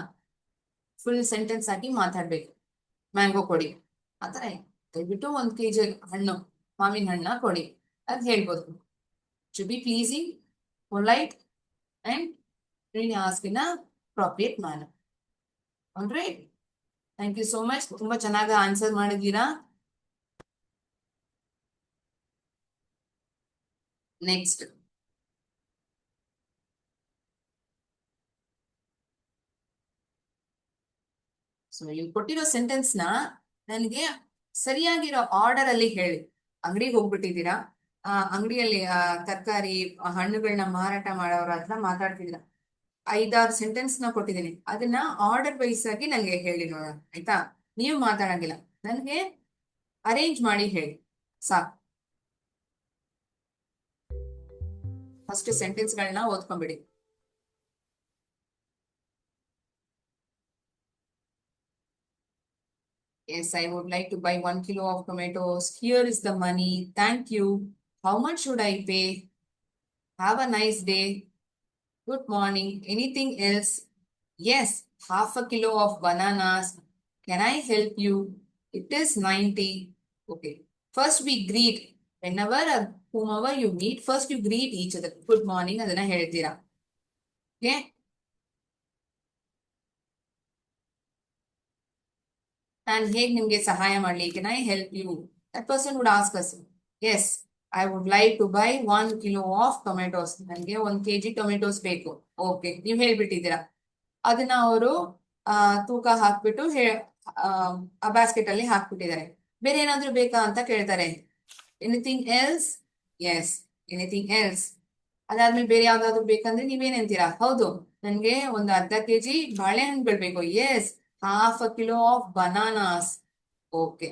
S1: ಫುಲ್ ಸೆಂಟೆನ್ಸ್ ಆಗಿ ಮಾತಾಡ್ಬೇಕು. ಮ್ಯಾಂಗೋ ಕೊಡಿ ಆತರ ದಯವಿಟ್ಟು 1 kg ಹಣ್ಣು, ಮಾವಿನ ಹಣ್ಣ ಕೊಡಿ ಅಂತ ಹೇಳ್ಬೋದು. To be pleasing, polite and really ask in a appropriate manner. All right. Thank you so much. ತುಂಬಾ ಚೆನ್ನಾಗಿ ಆನ್ಸರ್ ಮಾಡಿದ್ದೀರಾ. ನೆಕ್ಸ್ಟ್, ಸೊ ಇಲ್ಲಿ ಕೊಟ್ಟಿರೋ ಸೆಂಟೆನ್ಸ್ ನ ನನಗೆ ಸರಿಯಾಗಿರೋ ಆರ್ಡರ್ ಅಲ್ಲಿ ಹೇಳಿ. ಅಂಗಡಿಗೆ ಹೋಗ್ಬಿಟ್ಟಿದ್ದೀರಾ, ಅಂಗಡಿಯಲ್ಲಿ ತರಕಾರಿ ಹಣ್ಣುಗಳನ್ನ ಮಾರಾಟ ಮಾಡೋರ ಹತ್ರ ಮಾತಾಡ್ತಿದ್ದೀರಾ. 5-6 ಸೆಂಟೆನ್ಸ್ ನ ಕೊಟ್ಟಿದ್ದೀನಿ, ಅದನ್ನ ಆರ್ಡರ್ ವೈಸ್ ಆಗಿ ನಂಗೆ ಹೇಳಿ ನೋಡೋಣ. ಆಯ್ತಾ? ನೀವು ಮಾತಾಡಂಗಿಲ್ಲ, ನನ್ಗೆ ಅರೇಂಜ್ ಮಾಡಿ ಹೇಳಿ ಸಾಕು. ಫಸ್ಟ್ ಸೆಂಟೆನ್ಸ್ ಗಳನ್ನ ಓದ್ಕೊಂಡ್ಬಿಡಿ. Yes, I would like to buy 1 kilo of tomatoes. Here is the money. Thank you. How much should I pay? Have a nice day. Good morning. Anything else? Yes, half a kilo of bananas. Can I help you? It is 90. Okay. First we greet. Whenever or whomever you meet, first you greet each other. Good morning. ಅದನ್ನ ಹೇಳ್ತೀರಾ. Okay? ನಾನು ಹೇಗೆ ನಿಮ್ಗೆ ಸಹಾಯ ಮಾಡ್ಲಿ? Can I help you? That person would ask us. Yes, I would like to buy 1 kilo of tomatoes. ನನಗೆ 1 kg tomatoes ಬೇಕು. Okay, ನೀವು ಹೇಳ್ಬಿಟ್ಟಿದ್ದೀರಾ. ಅದನ್ನ ಅವರು ತೂಕ ಹಾಕ್ಬಿಟ್ಟು ಆ ಬ್ಯಾಸ್ಕೆಟ್ ಅಲ್ಲಿ ಹಾಕ್ಬಿಟ್ಟಿದ್ದಾರೆ. ಬೇರೆ ಏನಾದ್ರು ಬೇಕಾ ಅಂತ ಕೇಳ್ತಾರೆ. Anything else? Yes, anything else. ಅದಾದ್ಮೇಲೆ ಬೇರೆ ಯಾವ್ದಾದ್ರು ಬೇಕಂದ್ರೆ ನೀವೇನಂತೀರಾ? ಹೌದು, ನನ್ಗೆ ಒಂದು ಅರ್ಧ ಕೆಜಿ ಬಾಳೆಹಣ್ಣುಗಳು ಬೇಕು. Yes, half a kilo of bananas. Okay,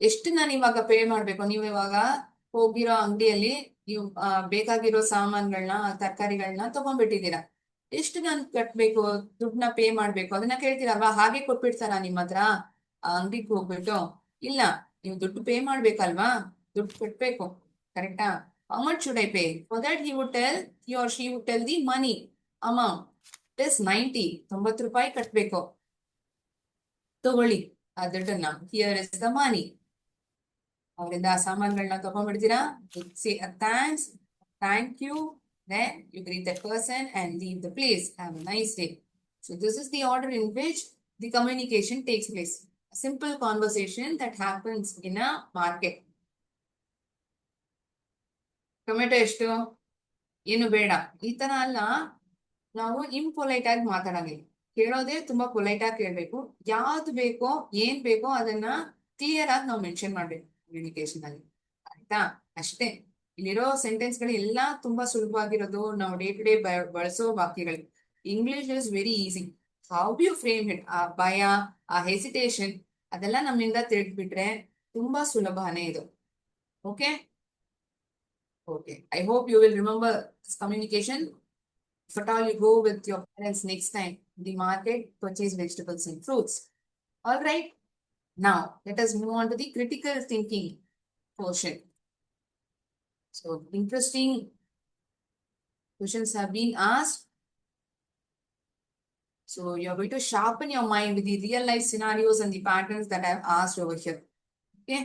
S1: ಎಷ್ಟು ನಾನು ಇವಾಗ ಪೇ ಮಾಡ್ಬೇಕು? ನೀವು ಇವಾಗ ಹೋಗಿರೋ ಅಂಗಡಿಯಲ್ಲಿ ನೀವು ಬೇಕಾಗಿರೋ ಸಾಮಾನುಗಳನ್ನ, ತರಕಾರಿಗಳನ್ನ ತಗೊಂಡ್ಬಿಟ್ಟಿದ್ದೀರಾ. ಎಷ್ಟು ನಾನು ಕಟ್ಬೇಕು, ದುಡ್ಡನ್ನ ಪೇ ಮಾಡ್ಬೇಕು ಅದನ್ನ ಕೇಳ್ತೀರಲ್ವಾ? ಹಾಗೆ ಕೊಟ್ಬಿಡ್ತಾರ ನಿಮ್ಮ ಹತ್ರ ಅಂಗಡಿಗೆ ಹೋಗ್ಬಿಟ್ಟು? ಇಲ್ಲ, ನೀವು ದುಡ್ಡು ಪೇ ಮಾಡ್ಬೇಕಲ್ವಾ, ದುಡ್ಡು ಕಟ್ಬೇಕು. ಕರೆಕ್ಟಾ? How much should I pay? For that he or she would tell the money amount. It is 90. 90 ರೂಪಾಯಿ ಕಟ್ಬೇಕು. ತಗೊಳ್ಳಿ ಆ ದುಡ್ಡನ್ನ. Here is the money. ಅವರಿಂದ ಆ ಸಾಮಾನುಗಳನ್ನ ತಗೊಂಡ್ಬಿಡ್ತೀರಾ. Say a thanks, thank you. Then you greet that person and leave the place. Have a nice day. So this is the order in which the communication takes place. A simple conversation that happens in a market. Tomato ಎಷ್ಟು? ಏನು ಬೇಡ, ಈ ತರ ಅಲ್ಲ. ನಾವು ಇಂಪೊಲೈಟ್ ಆಗಿ ಮಾತಾಡಂಗಿಲ್ಲ. ಕೇಳೋದೇ ತುಂಬಾ ಪೊಲೈಟ್ ಆಗಿ ಕೇಳ್ಬೇಕು. ಯಾವ್ದು ಬೇಕೋ, ಏನ್ ಬೇಕೋ ಅದನ್ನ ಕ್ಲಿಯರ್ ಆಗಿ ನಾವು ಮೆನ್ಷನ್ ಮಾಡ್ಬೇಕು ಕಮ್ಯುನಿಕೇಶನ್ ಅಲ್ಲಿ. ಆಯ್ತಾ? ಅಷ್ಟೇ. ಇಲ್ಲಿರೋ ಸೆಂಟೆನ್ಸ್ ಗಳು ಎಲ್ಲಾ ತುಂಬಾ ಸುಲಭವಾಗಿರೋದು, ನಾವು ಡೇ ಟು ಡೇ ಬಳಸೋ ವಾಕ್ಯಗಳು. English is very easy. How you frame it, ಆ ಭಯ, ಆ ಹೆಸಿಟೇಷನ್, ಅದೆಲ್ಲ ನಮ್ಮಿಂದ ತಿಳಿದ್ಬಿಟ್ರೆ ತುಂಬಾ ಸುಲಭನೇ ಇದು. Okay? Okay, I hope you will remember this communication. If at all you go with your parents next time in the market, purchase vegetables and fruits. All right. Now, let us move on to the critical thinking portion. So, interesting questions have been asked. So, you are going to sharpen your mind with the real life scenarios and the patterns that I have asked over here. Okay.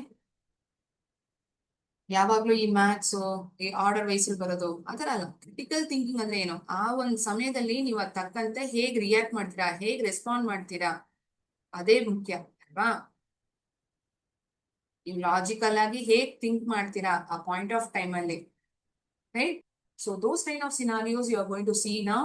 S1: ಯಾವಾಗ್ಲೂ ಈ maths ಈ order wise ಬರೋದು ಆತರ ಅಲ್ಲ. Critical thinking ಅಂದ್ರೆ ಏನು? ಆ ಒಂದ್ ಸಮಯದಲ್ಲಿ ನೀವು ಅದ್ ತಕ್ಕಂತೆ ಹೇಗ್ ರಿಯಾಕ್ಟ್ ಮಾಡ್ತೀರಾ, ಹೇಗ್ ರೆಸ್ಪಾಂಡ್ ಮಾಡ್ತೀರಾ, ಅದೇ ಮುಖ್ಯ ಅಲ್ವಾ? ನೀವು ಲಾಜಿಕಲ್ ಆಗಿ ಹೇಗ್ ಥಿಂಕ್ ಮಾಡ್ತೀರಾ ಆ ಪಾಯಿಂಟ್ ಆಫ್ ಟೈಮ್ ಅಲ್ಲಿ, right? So those kind of scenarios you are going to see now.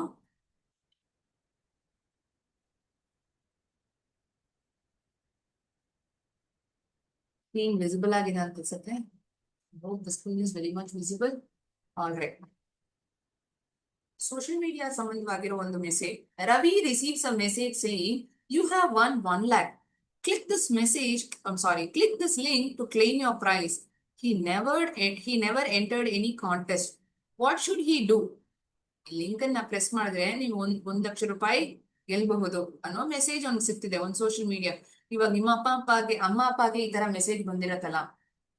S1: Screen visible ಆಗಿದೆ ಅಂತ ಅನ್ಸುತ್ತೆ. Hope the screen is very much visible. All right. Social media ಸಂಬಂಧವಾಗಿರೋ ಒಂದು message. Ravi receives a message saying, you have won 1 lakh. click this message, click this link to claim your prize. He never entered any contest. What should he do? Link ಅನ್ನ press ಮಾಡಿದ್ರೆ ನೀವು ಒಂದ್ ಲಕ್ಷ ರೂಪಾಯಿ ಗೆಲ್ಬಹುದು ಅನ್ನೋ message ಒಂದು ಸಿಗ್ತಿದೆ ಒಂದು social media. ಇವಾಗ ನಿಮ್ಮ ಅಮ್ಮ ಅಪ್ಪಗೆ ಈ ತರ ಮೆಸೇಜ್ ಬಂದಿರತ್ತಲ್ಲ,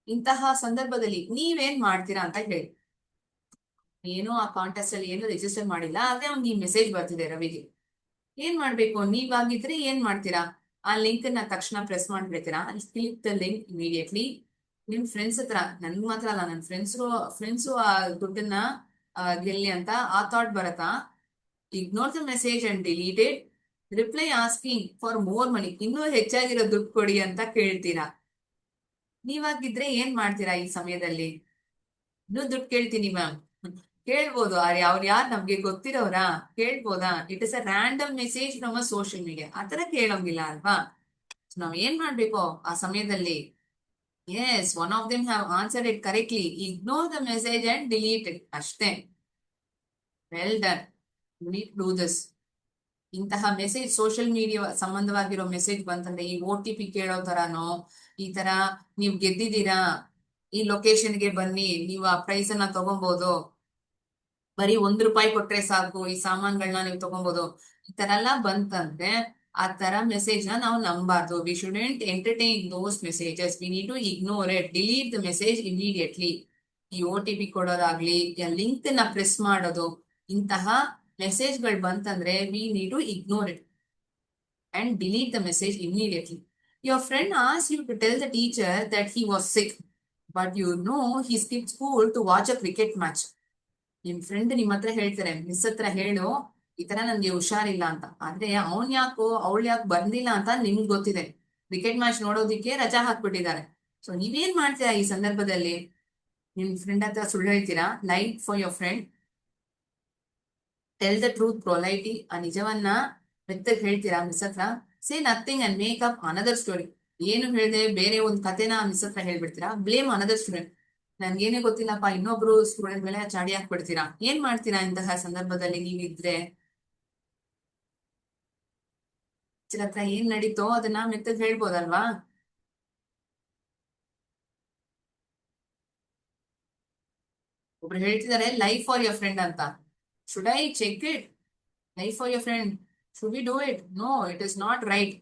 S1: ಇಂತಹ ಸಂದರ್ಭದಲ್ಲಿ ನೀವೇನ್ ಮಾಡ್ತೀರಾ ಅಂತ ಹೇಳಿ. ಏನು ಆ ಕಾಂಟೆಸ್ಟ್ ಅಲ್ಲಿ ಏನು ರಿಜಿಸ್ಟರ್ ಮಾಡಿಲ್ಲ, ಆದ್ರೆ ಅವ್ನಿಗೆ ಈ ಮೆಸೇಜ್ ಬರ್ತಿದೆ ರವಿಗೆ. ಏನ್ ಮಾಡ್ಬೇಕು? ನೀವಾಗಿದ್ರೆ ಏನ್ ಮಾಡ್ತೀರಾ? ಆ ಲಿಂಕ್ ನ ತಕ್ಷಣ ಪ್ರೆಸ್ ಮಾಡ್ಬಿಡ್ತೀರಾ? Click the link immediately. ನಿಮ್ ಫ್ರೆಂಡ್ಸ್ ಹತ್ರ, ನನ್ಗೆ ಮಾತ್ರ ಅಲ್ಲ, ನನ್ನ ಫ್ರೆಂಡ್ಸು ಆ ದುಡ್ಡನ್ನ ಗೆಲ್ಲಿ ಅಂತ ಆ ಥಾಟ್ ಬರತ್ತಾ? Ignore the message and delete it. Reply asking for more money, ಇನ್ನೂ ಹೆಚ್ಚಾಗಿರೋ ದುಡ್ಡು ಕೊಡಿ ಅಂತ ಕೇಳ್ತೀರಾ? ನೀವಾಗಿದ್ರೆ ಏನ್ ಮಾಡ್ತೀರಾ ಈ ಸಮಯದಲ್ಲಿ? ಇನ್ನೂ ದುಡ್ಡು ಕೇಳ್ತೀನಿ ಮ್ಯಾಮ್, ಕೇಳ್ಬೋದು. ಅವ್ರು ಯಾರು ನಮ್ಗೆ ಗೊತ್ತಿರೋರಾ? ಕೇಳ್ಬೋದಾ? It is a random message from a social media, ಆತರ ಕೇಳೋಂಗಿಲ್ಲ ಅಲ್ವಾ? ನಾವ್ ಏನ್ ಮಾಡ್ಬೇಕು ಆ ಸಮಯದಲ್ಲಿ? Yes, one of them have answered it correctly. Ignore the message and delete it ಅಷ್ಟೇ. Well done, you need do this. ಇಂತಹ ಮೆಸೇಜ್, ಸೋಷಿಯಲ್ ಮೀಡಿಯಾ ಸಂಬಂಧವಾಗಿರೋ ಮೆಸೇಜ್ ಬಂತಂದ್ರೆ, ಈ OTP ಕೇಳೋ ತರಾನೋ, ಈ ತರ ನೀವ್ ಗೆದ್ದಿದ್ದೀರಾ, ಈ ಲೊಕೇಶನ್ಗೆ ಬನ್ನಿ, ನೀವು ಆ ಪ್ರೈಸ್ ಅನ್ನ ತಗೊಬಹುದು, ಬರೀ ₹1 ಕೊಟ್ರೆ ಸಾಕು, ಈ ಸಾಮಾನ್ಗಳನ್ನ ನೀವು ತಗೊಬಹುದು, ಈ ತರ ಎಲ್ಲ ಬಂತಂದ್ರೆ ಆ ತರ ಮೆಸೇಜ್ ನ ನಾವು ನಂಬಾರ್ದು. We shouldn't entertain those messages. We need to ignore it, delete the message immediately. ಈ OTP ಕೊಡೋದಾಗ್ಲಿ, ಲಿಂಕ್ ನ ಪ್ರೆಸ್ ಮಾಡೋದು, ಇಂತಹ ಮೆಸೇಜ್ ಗಳು ಬಂತಂದ್ರೆ we need to ignore it and delete the message immediately. Your friend asked you to tell the teacher that he was sick, but you know he skipped school to watch a cricket match. ನಿಮ್ friend ನಿಮ್ ಹತ್ರ ಹೇಳ್ತಾರೆ, miss ಹತ್ರ ಹೇಳು ಈ ತರ ನನ್ಗೆ ಹುಷಾರಿಲ್ಲ ಅಂತ. ಆದ್ರೆ ಅವಳು ಯಾಕೆ ಬಂದಿಲ್ಲ ಅಂತ ನಿಮ್ಗೆ ಗೊತ್ತಿದೆ. ಕ್ರಿಕೆಟ್ ಮ್ಯಾಚ್ ನೋಡೋದಿಕ್ಕೆ ರಜಾ ಹಾಕ್ಬಿಟ್ಟಿದ್ದಾರೆ. ಸೊ ನೀವೇನ್ ಮಾಡ್ತೀರಾ ಈ ಸಂದರ್ಭದಲ್ಲಿ? ನಿಮ್ ಫ್ರೆಂಡ್ ಹತ್ರ ಸುಳ್ಳು ಹೇಳ್ತೀರಾ? Like for your friend, tell the truth politely, ಆ ನಿಜವನ್ನ ಮೆತ್ತಗೆ ಹೇಳ್ತೀರಾ ಮಿಸ್ ಹತ್ರ? Say nothing and make up another story. ಏನು ಹೇಳ್ದೆ, ಬೇರೆ ಒಂದು ಕಥೆನ ಮಿಸ್ ಹತ್ರ ಹೇಳ್ಬಿಡ್ತೀರಾ. Blame another student. ನನ್ಗೇನೆ ಗೊತ್ತಿಲ್ಲಪ್ಪ, ಇನ್ನೊಬ್ರು ಸ್ಟೂಡೆಂಟ್ ಮೇಲೆ ಚಾಡಿ ಹಾಕ್ಬಿಡ್ತೀರಾ. ಏನ್ ಮಾಡ್ತೀರಾ ಇಂತಹ ಸಂದರ್ಭದಲ್ಲಿ ನೀವಿದ್ರೆ? ಹತ್ರ ಏನ್ ನಡೀತೋ ಅದನ್ನ ಮೆತ್ತಗೆ ಹೇಳ್ಬೋದಲ್ವಾ? ಒಬ್ರು ಹೇಳ್ತಿದ್ದಾರೆ ಲೈಫ್ ಫಾರ್ ಯೋರ್ ಫ್ರೆಂಡ್ ಅಂತ. Should I check it? Life for your friend, should we do it? No, it is not right.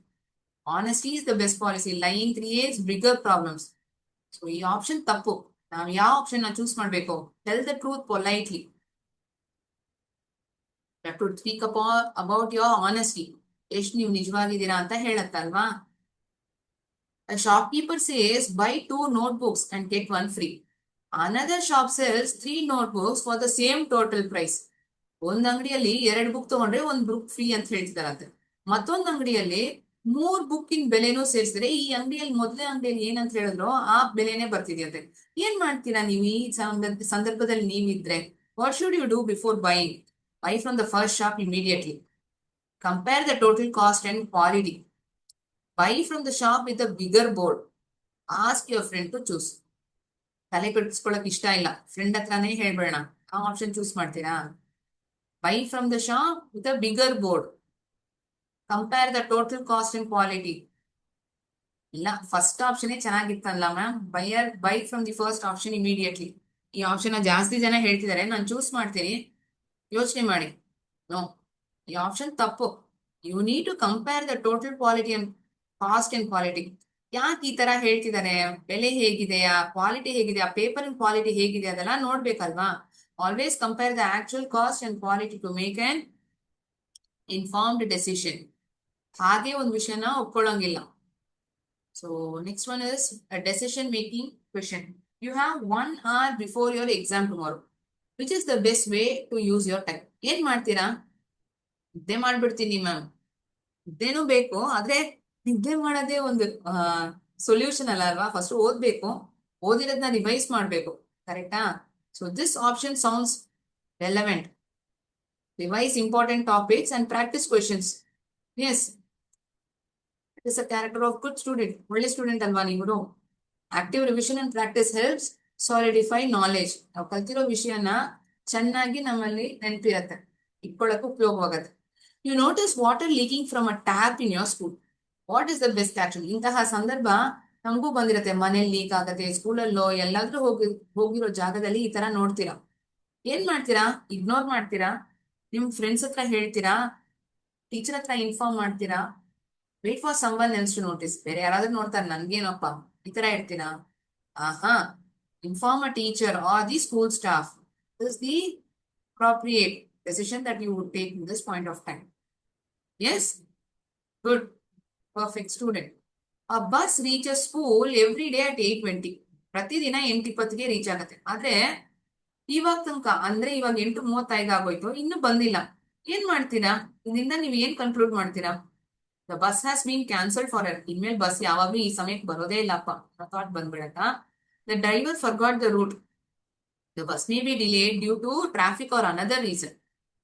S1: Honesty is the best policy. Lying creates bigger problems. So ಈ option ತಪ್ಪು. ನಾವ್ ಯಾವ option ನ choose ಮಾಡ್ಬೇಕು? Tell the truth politely. To speak about your honesty. ಎಷ್ಟು ನೀವು ನಿಜವಾಗಿದ್ದೀರಾ ಅಂತ ಹೇಳತ್ತಲ್ವಾ? A shopkeeper says buy 2 notebooks and get 1 free. Another shop sells 3 notebooks for the same total price. ಒಂದ್ ಅಂಗಡಿಯಲ್ಲಿ 2 ಬುಕ್ ತಗೊಂಡ್ರೆ 1 ಬುಕ್ ಫ್ರೀ ಅಂತ ಹೇಳ್ತಿದಾರಂತೆ. ಮತ್ತೊಂದ್ ಅಂಗಡಿಯಲ್ಲಿ 3 ಬುಕ್ಕಿನ ಬೆಲೆನೂ ಸೇರಿಸಿದ್ರೆ ಈ ಅಂಗಡಿಯಲ್ಲಿ ಮೊದಲನೇ ಅಂಗಡಿಯಲ್ಲಿ ಏನಂತ ಹೇಳಿದ್ರು ಆ ಬೆಲೆನೇ ಬರ್ತಿದೆಯಂತೆ. ಏನ್ ಮಾಡ್ತೀರಾ ನೀವು ಈ ಸಂದರ್ಭದಲ್ಲಿ ನೀವಿದ್ರೆ? What should you do before buying? Buy from the first shop immediately. Compare the total cost and quality. Buy from the shop with a bigger board. Ask your friend to choose. ತಲೆ ಕೆಡಿಸ್ಕೊಳಕ್ ಇಷ್ಟ ಇಲ್ಲ, friend ಹತ್ರನೇ ಹೇಳ್ಬೇಡ, ಆ option choose ಮಾಡ್ತೀರಾ? Buy from the shop with a bigger board. Compare the total cost and quality. ಇಲ್ಲ, first option ಚೆನ್ನಾಗಿತ್ತಲ್ಲ ma'am, buy from the first option immediately. ಈ ಆಪ್ಷನ್ ಜಾಸ್ತಿ ಜನ ಹೇಳ್ತಿದ್ದಾರೆ, ನಾನು ಚೂಸ್ ಮಾಡ್ತೀನಿ, ಯೋಚನೆ ಮಾಡಿ. ನೋ, ಈ ಆಪ್ಷನ್ ತಪ್ಪು. You need to compare the total quality and cost and quality. ಯಾಕೆ ಈ ತರ ಹೇಳ್ತಿದ್ದಾರೆ? ಬೆಲೆ ಹೇಗಿದೆಯಾ, ಕ್ವಾಲಿಟಿ ಹೇಗಿದೆಯಾ, ಪೇಪರ್ ಕ್ವಾಲಿಟಿ ಹೇಗಿದೆ, ಅದೆಲ್ಲ ನೋಡ್ಬೇಕಲ್ವಾ? Always compare the actual cost and quality to make an informed decision. ಹಾಗೆ ಒಂದು ವಿಷಯನ ಒಪ್ಕೊಳ್ಳೋಂಗಿಲ್ಲ. So next one is a decision making question. You have 1 hour before your exam tomorrow. Which is the best way to use your time? ಏನ್ ಮಾಡ್ತೀರಾ? ನಿದ್ದೆ ಮಾಡ್ಬಿಡ್ತೀನಿ ma'am. ನಿದ್ದೇನೂ ಬೇಕು, ಆದ್ರೆ ನಿದ್ದೆ ಮಾಡೋದೇ ಒಂದು ಸೊಲ್ಯೂಷನ್ ಅಲ್ವಾ? ಫಸ್ಟ್ ಓದ್ಬೇಕು, ಓದಿರೋದನ್ನ ರಿವೈಸ್ ಮಾಡ್ಬೇಕು, ಕರೆಕ್ಟಾ? So this option sounds relevant. Revise important topics and practice questions. Yes, it is a character of good student. ಒಳ್ಳೆ ಸ್ಟೂಡೆಂಟ್ ಅಲ್ವಾ ನೀವು? Active revision and practice helps solidify knowledge. ನಾವು ಕಲ್ತಿರೋ ವಿಷಯನ ಚೆನ್ನಾಗಿ ನಮ್ಮಲ್ಲಿ ನೆನಪಿರತ್ತೆ, ಇಟ್ಕೊಳ್ಳೋಕೆ ಉಪಯೋಗವಾಗತ್ತೆ. You notice water leaking from a tap in your school. What is the best action? ಇಂತಹ ಸಂದರ್ಭ ನಮಗೂ ಬಂದಿರತ್ತೆ, ಮನೇಲಿ ಲೀಕ್ ಆಗತ್ತೆ, ಸ್ಕೂಲಲ್ಲೋ ಎಲ್ಲಾದ್ರೂ ಹೋಗಿರೋ ಜಾಗದಲ್ಲಿ ಈ ತರ ನೋಡ್ತೀರಾ. ಏನ್ ಮಾಡ್ತೀರಾ? ಇಗ್ನೋರ್ ಮಾಡ್ತೀರಾ? ನಿಮ್ ಫ್ರೆಂಡ್ಸ್ ಹತ್ರ ಹೇಳ್ತೀರಾ? ಟೀಚರ್ ಹತ್ರ ಇನ್ಫಾರ್ಮ್ ಮಾಡ್ತೀರಾ? Wait for someone else to notice. ಬೇರೆ ಯಾರಾದ್ರೂ ನೋಡ್ತಾರೆ, ನನ್ಗೇನಪ್ಪ, ಈ ತರ ಇರ್ತೀರಾ? ಆಹಾ, inform a teacher or the school staff. This the appropriate decision that you would take in this point of time. Yes? Good. Perfect student. A bus reaches school every day at 8:20. ಪ್ರತಿದಿನ 8:20ಗೆ reach ಆಗತ್ತೆ. ಆದ್ರೆ ಇವಾಗ ತನಕ ಅಂದ್ರೆ ಇವಾಗ 8:35 ಆಗೋಯ್ತು, ಇನ್ನು ಬಂದಿಲ್ಲ. ಏನ್ ಮಾಡ್ತೀರಾ? ಇದರಿಂದ ನೀವು ಏನ್ ಕನ್ಕ್ಲೂಡ್ ಮಾಡ್ತೀರಾ? The bus has been cancelled forever. ಇನ್ಮೇಲೆ ಬಸ್ ಯಾವಾಗ್ಲೂ ಈ ಸಮಯಕ್ಕೆ ಬರೋದೇ ಇಲ್ಲಪ್ಪ, ಥಾಟ್ ಬಂದ್ಬಿಡತ್ತಾ? The driver forgot the route. The bus may be delayed due to traffic or another reason.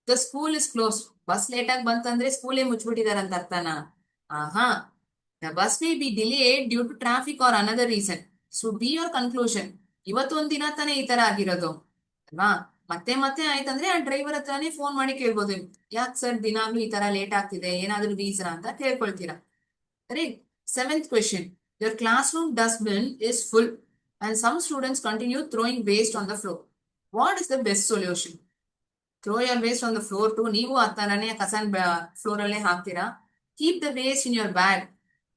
S1: The school is close. Bus late ಆಗಿ ಬಂತಂದ್ರೆ ಸ್ಕೂಲೇ ಮುಚ್ಚಿಬಿಟ್ಟಿದಾರೆ ಅಂತ ಅರ್ಥನಾ? ಆಹಾ, the bus may be delayed due to traffic or another reason. So be your conclusion. ಇವತ್ತು ಒಂದಿನ ತಾನೇ ಈ ತರ ಆಗಿರೋದು ಅಲ್ವಾ? ಮತ್ತೆ ಮತ್ತೆ ಆಯ್ತಂದ್ರೆ ಆ ಡ್ರೈವರ್ ಹತ್ರನೇ ಫೋನ್ ಮಾಡಿ ಕೇಳ್ಬೋದು, ಯಾಕೆ ಸರ್ ದಿನಾಗ್ಲೂ ಈ ತರ ಲೇಟ್ ಆಗ್ತಿದೆ, ಏನಾದ್ರೂ ರೀಸನ್ ಅಂತ ಕೇಳ್ಕೊಳ್ತೀರಾ. Correct. Seventh question. Your classroom dustbin is full and some students continue throwing waste on the floor. What is the best solution? Throw your waste on the floor too. ನೀವು ಆ ತರನೇ cousin floor ಅಲ್ಲೇ ಹಾಕ್ತೀರಾ? Keep the waste in your bag.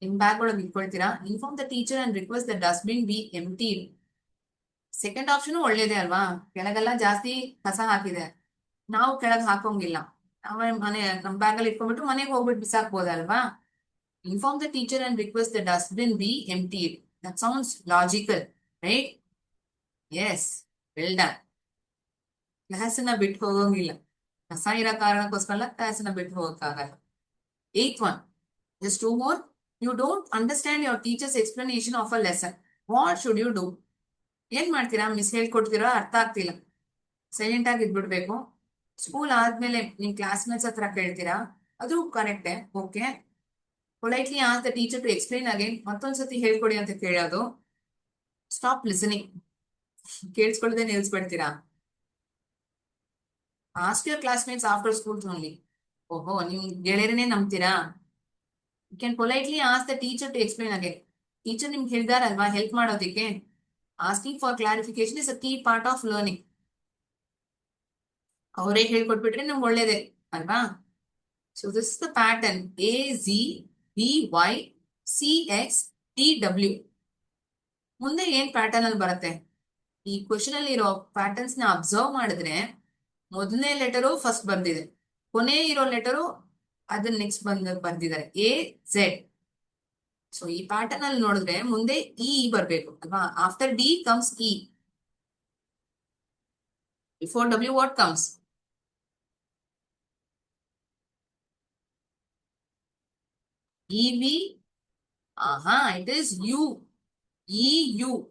S1: ನಿಮ್ bag ಒಳಗೆ ಇಟ್ಕೊಳ್ತೀರಾ? Inform the teacher and request the dustbin be emptied. Second option ಒಳ್ಳೇದೇ ಅಲ್ವಾ? ಕೆಳಗೆಲ್ಲ ಜಾಸ್ತಿ ಕಸ ಹಾಕಿದೆ, ನಾವು ಕೆಳಗೆ ಹಾಕೋಂಗಿಲ್ಲ, ನಾವೇ ನಮ್ ಬ್ಯಾಗ್ ಅಲ್ಲಿ ಇಟ್ಕೊಂಡ್ಬಿಟ್ಟು ಮನೆಗೆ ಹೋಗ್ಬಿಟ್ಟು ಬಿಸಾಕ್ಬೋದಲ್ವಾ? Inform the teacher and request the dustbin be emptied. That sounds logical, right? Yes, well done. ಕ್ಲಾಸನ್ನ ಬಿಟ್ಟು ಹೋಗೋಂಗಿಲ್ಲ, ಕಸ ಇರೋ ಕಾರಣಕ್ಕೋಸ್ಕರ ಕ್ಲಾಸನ್ನ ಬಿಟ್ಟು ಹೋಗಕ್ಕಾಗಲ್ಲ. Eighth one. Just two more. You don't understand your teacher's explanation of a lesson. What should you do? ಏನ್ ಮಾಡ್ತೀರಾ? Miss ಹೇಳ್ಕೊಡ್ತೀರಾ, ಅರ್ಥ ಆಗ್ತಿಲ್ಲ, silent ಆಗಿ ಇದ್ಬಿಡ್ಬೇಕು. ಸ್ಕೂಲ್ ಆದ್ಮೇಲೆ ನಿಮ್ ಕ್ಲಾಸ್ಮೇಟ್ಸ್ ಹತ್ರ ಕೇಳ್ತೀರಾ, ಅದು ಕರೆಕ್ಟೇ, okay. Politely ask the teacher to explain again. ಮತ್ತೊಂದ್ಸತಿ ಹೇಳ್ಕೊಡಿ ಅಂತ ಕೇಳೋದು. Stop listening. ಕೇಳಿಸ್ಕೊಳ್ಳದೆ ನಿಲ್ಸ್ಬಿಡ್ತೀರಾ. Ask your classmates after school only. ಓಹೋ, ನಿಮ್ ಗೆಳೆಯರನ್ನೇ ನಂಬ್ತೀರಾ? You can politely ask the teacher to explain again. Teacher ನಿಮ್ಗೆ ಹೇಳ್ದಾರಲ್ವಾ ಹೆಲ್ಪ್ ಮಾಡೋದಿಕ್ಕೆ. Asking for clarification is a key part of learning. ಅವರೇ ಹೇಳ್ಕೊಟ್ಬಿಟ್ರೆ ನಮ್ಗೆ ಒಳ್ಳೇದೇ ಅಲ್ವಾ? So this is the pattern AZBYCXTW. ಮುಂದೆ ಏನ್ ಪ್ಯಾಟರ್ನ್ ಅಲ್ಲಿ ಬರುತ್ತೆ? ಈ ಕ್ವಶನ್ ಅಲ್ಲಿ ಇರೋ ಪ್ಯಾಟರ್ನ್ಸ್ ನ ಅಬ್ಸರ್ವ್ ಮಾಡಿದ್ರೆ ಮೊದಲನೇ ಲೆಟರು ಫಸ್ಟ್ ಬಂದಿದೆ, ಕೊನೆ ಇರೋ ಲೆಟರು ಅದನ್ನ ನೆಕ್ಸ್ಟ್ ಬರ್ದಿದ್ದಾರೆ, AZ. ಸೊ ಈ ಪ್ಯಾಟರ್ನ್ ಅಲ್ಲಿ ನೋಡಿದ್ರೆ ಮುಂದೆ ಇ ಬರ್ಬೇಕು ಅಲ್ವಾ? After D comes E. Before W what comes? EV. Aha, it is U. EU.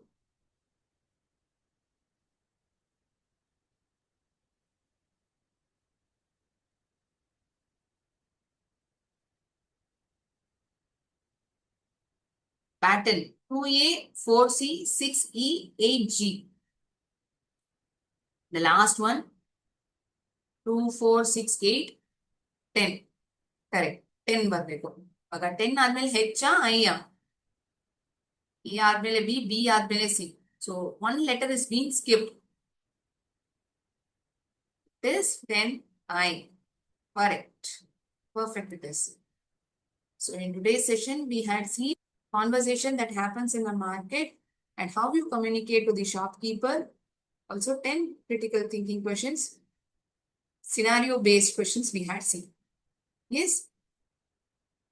S1: Pattern 2A, 4C, 6E, 8G. The last one 2, 4, 6, 8, 10. Correct. 10 ಬರ್ಬೇಕು. ಆಗ 10 ಆದ್ಮೇಲೆ H I E ಆದ್ಮೇಲೆ B ಆದ್ಮೇಲೆ C. So one letter is being skipped. It is 10 I. Correct. Perfect it is. So in today's session we had seen conversation that happens in the market and how you communicate to the shopkeeper. Also 10 critical thinking questions, scenario based questions we had seen. Yes.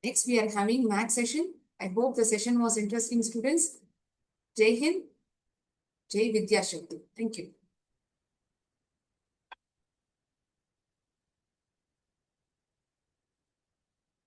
S1: Next we are having math session. I hope the session was interesting, students. Jai Hind, Jai Vidya Shakti. Thank you.